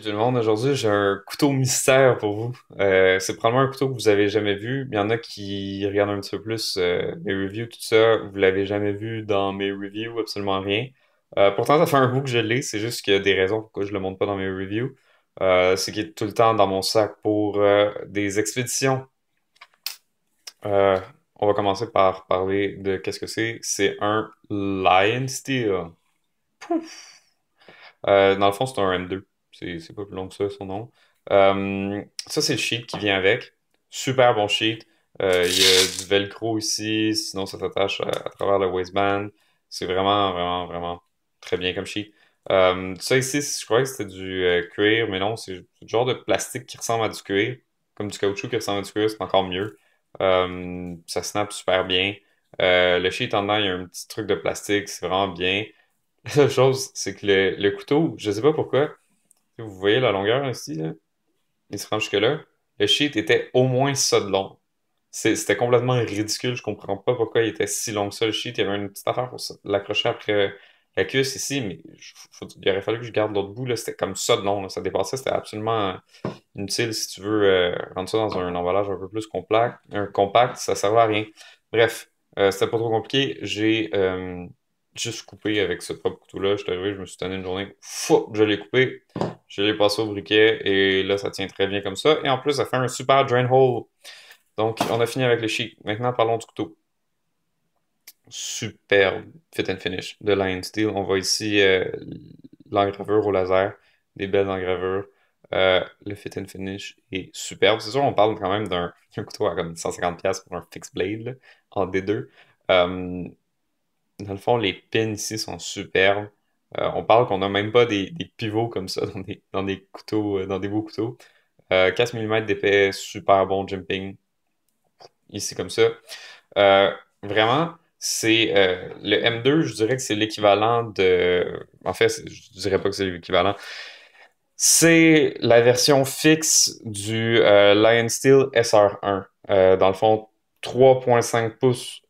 Tout le monde, aujourd'hui, j'ai un couteau mystère pour vous. C'est probablement un couteau que vous avez jamais vu. Il y en a qui regardent un petit peu plus mes reviews, tout ça. Vous l'avez jamais vu dans mes reviews, absolument rien. Pourtant, ça fait un bout que je l'ai. C'est juste qu'il y a des raisons pourquoi je le montre pas dans mes reviews. C'est qu'il est tout le temps dans mon sac pour des expéditions. Euh, on va commencer par parler de qu'est-ce que c'est. C'est un Lion Steel. Dans le fond, c'est un M2. C'est pas plus long que ça, son nom. Ça, c'est le sheet qui vient avec. Super bon sheet. Il y a du velcro ici, sinon ça s'attache à travers le waistband. C'est vraiment, vraiment, vraiment très bien comme sheet. Ça ici, je croyais que c'était du cuir, mais non, c'est du genre de plastique qui ressemble à du cuir. Comme du caoutchouc qui ressemble à du cuir, c'est encore mieux. Ça snap super bien. Le sheet en dedans, il y a un petit truc de plastique, c'est vraiment bien. La seule chose, c'est que le couteau, je sais pas pourquoi, vous voyez la longueur ici, là, il se rend jusque-là. Le sheet était au moins ça de long. C'était complètement ridicule, je comprends pas pourquoi il était si long que ça, le sheet. Il y avait une petite affaire pour l'accrocher après la cuisse ici, mais il aurait fallu que je garde l'autre bout, là, c'était comme ça de long, là. Ça dépassait, c'était absolument inutile si tu veux rendre ça dans un emballage un peu plus compact, ça servait à rien. Bref, c'était pas trop compliqué. J'ai juste coupé avec ce propre couteau-là. Je suis arrivé, je me suis tanné une journée. Fou, je l'ai coupé. Je l'ai passé au briquet et là, ça tient très bien comme ça. Et en plus, ça fait un super drain hole. Donc, on a fini avec le chic. Maintenant, parlons du couteau. Superbe fit and finish de Lion Steel. On voit ici l'engravure au laser, des belles engravures. Le fit and finish est superbe. C'est sûr, on parle quand même d'un un couteau à comme 150$ pour un fixed blade là, en D2. Euh, Dans le fond, les pins ici sont superbes. On parle qu'on n'a même pas des pivots comme ça dans des couteaux, dans des beaux couteaux. 4 mm d'épais, super bon jumping. Ici comme ça. Euh, Vraiment, c'est le M2, je dirais que c'est l'équivalent de. En fait, je dirais pas que c'est l'équivalent. C'est la version fixe du Lion Steel SR1. Dans le fond, 3,5 pouces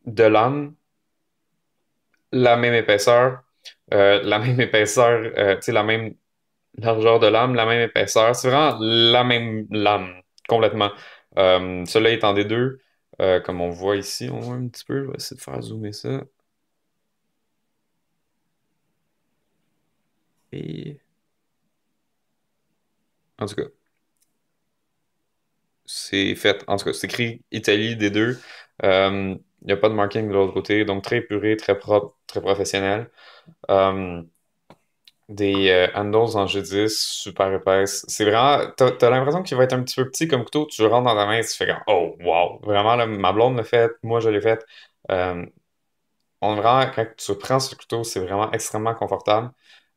de lame, la même épaisseur, tu sais, la même largeur de lame, la même épaisseur. C'est vraiment la même lame, complètement. Celui-là est en D2, comme on voit ici, on voit un petit peu. Je vais essayer de faire zoomer ça. Et... En tout cas, c'est fait. En tout cas, c'est écrit Italie D2. Il n'y a pas de marking de l'autre côté, donc très épuré, très propre, très professionnel. Euh, des handles en G10 super épaisses. C'est vraiment, t'as l'impression qu'il va être un petit peu petit comme couteau, tu le rentres dans ta main et tu fais comme, oh wow, vraiment là, ma blonde l'a fait, moi je l'ai fait. Euh, vraiment, quand tu prends ce couteau, c'est vraiment extrêmement confortable.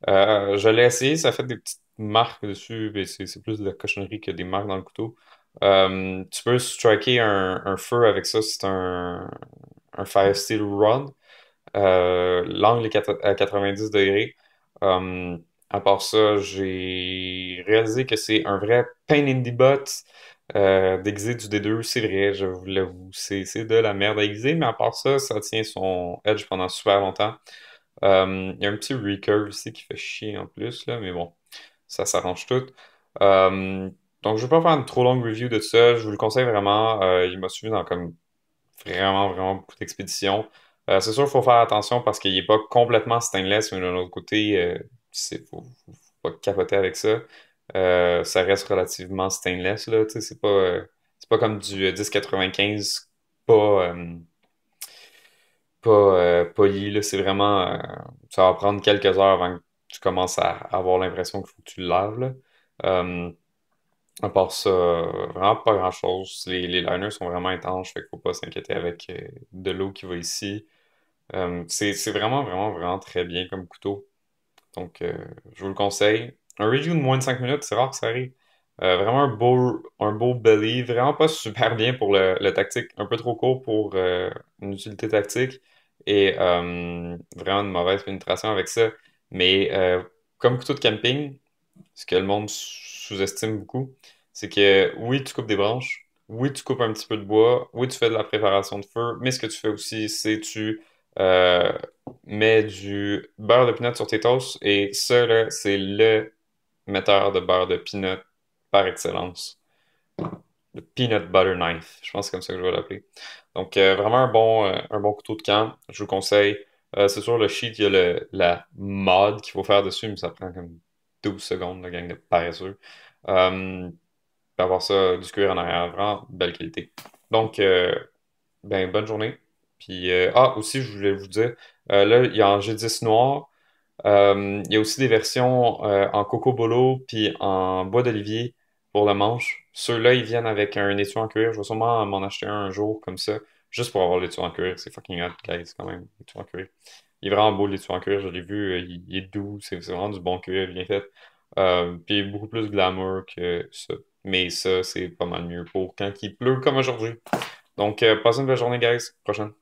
Je l'ai essayé, ça fait des petites marques dessus, mais c'est plus de la cochonnerie que des marques dans le couteau. Tu peux striker un feu avec ça, c'est un Fire Steel Rod. L'angle est à 90 degrés. Euh, à part ça, j'ai réalisé que c'est un vrai pain in the butt d'aiguiser du D2. C'est vrai, je vous l'avoue, c'est de la merde à aiguiser, mais à part ça, ça tient son edge pendant super longtemps. Il y a un petit recurve ici qui fait chier en plus, là, mais bon, ça s'arrange tout. Euh, donc, je ne vais pas faire une trop longue review de ça. Je vous le conseille vraiment. Il m'a suivi dans comme vraiment, vraiment beaucoup d'expéditions. C'est sûr, il faut faire attention parce qu'il n'est pas complètement stainless, mais d'un autre côté, faut pas capoter avec ça. Ça reste relativement stainless, là. Tu sais, c'est pas comme du 1095 pas, pas poli, là. C'est vraiment, ça va prendre quelques heures avant que tu commences à avoir l'impression qu'il faut que tu le laves, là. Euh, à part ça, vraiment pas grand-chose. Les liners sont vraiment étanches, fait qu'il faut pas s'inquiéter avec de l'eau qui va ici. C'est vraiment, vraiment, vraiment très bien comme couteau. Donc, je vous le conseille. Un review de moins de 5 minutes, c'est rare que ça arrive. Vraiment un beau belly, vraiment pas super bien pour le tactique, un peu trop court pour une utilité tactique et vraiment une mauvaise pénétration avec ça. Mais comme couteau de camping, ce que le monde sous-estime beaucoup, c'est que oui, tu coupes des branches, oui, tu coupes un petit peu de bois, oui, tu fais de la préparation de feu, mais ce que tu fais aussi, c'est tu mets du beurre de pinot sur tes toasts et ça, là, c'est le metteur de beurre de peanut par excellence. Le peanut butter knife. Je pense que c'est comme ça que je vais l'appeler. Donc, vraiment un bon couteau de camp. Je vous conseille. C'est sûr, le sheet, il y a la mod qu'il faut faire dessus, mais ça prend comme 12 secondes, la gang de paresseux. Puis avoir ça, du cuir en arrière, vraiment belle qualité. Donc, ben, bonne journée. Puis, aussi, je voulais vous dire, là, il y a en G10 noir. Il y a aussi des versions en coco bolo puis en bois d'olivier pour le manche. Ceux-là, ils viennent avec un étui en cuir. Je vais sûrement m'en acheter un jour comme ça, juste pour avoir l'étui en cuir. C'est fucking hot, guys, quand même, l'étui en cuir. Il est vraiment beau, l'étui en cuir. Je l'ai vu, il est doux. C'est vraiment du bon cuir, bien fait. Puis beaucoup plus glamour que ça. Mais ça, c'est pas mal mieux pour quand il pleut comme aujourd'hui. Donc, passez une belle journée, guys. Prochaine.